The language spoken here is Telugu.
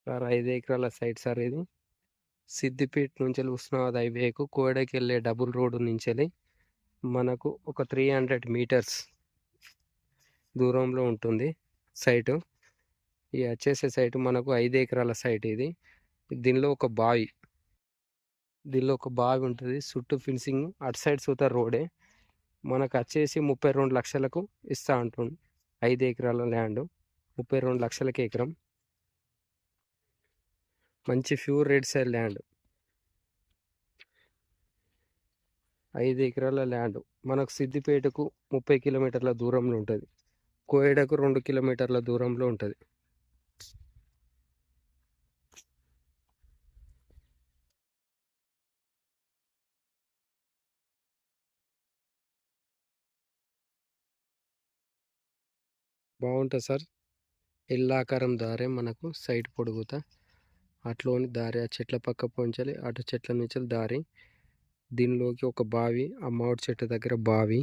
సార్ 5 ఎకరాల సైట్ సార్ ఇది. సిద్దిపేట నుంచి హుస్నాబాద్ హైవేకు కోడెకి వెళ్ళే డబుల్ రోడ్డు నుంచి మనకు ఒక 300 మీటర్స్ దూరంలో ఉంటుంది సైటు. ఈ వచ్చేసే సైటు మనకు 5 ఎకరాల సైట్ ఇది. దీనిలో ఒక బావి ఉంటుంది. చుట్టూ ఫిన్సింగ్, అటు సైడ్ సుతా రోడే. మనకు వచ్చేసి 32 లక్షలకు ఇస్తా ఉంటుంది. 5 ఎకరాల ల్యాండ్ 32 లక్షలకి ఎకరం. మంచి ప్యూర్ రెడ్ సైడ్ ల్యాండ్. 5 ఎకరాల ల్యాండ్ మనకు సిద్దిపేటకు 30 కిలోమీటర్ల దూరంలో ఉంటుంది. కోయడకు 2 కిలోమీటర్ల దూరంలో ఉంటుంది. బాగుంటుంది సార్. ఇల్లాకారం దారే మనకు సైడ్ పొడుగుతా అట్లోని దారి, ఆ చెట్ల పక్క పొంచాలి, అటు చెట్ల నుంచి దారి. దీనిలోకి ఒక బావి, ఆ మామిడి చెట్టు దగ్గర బావి.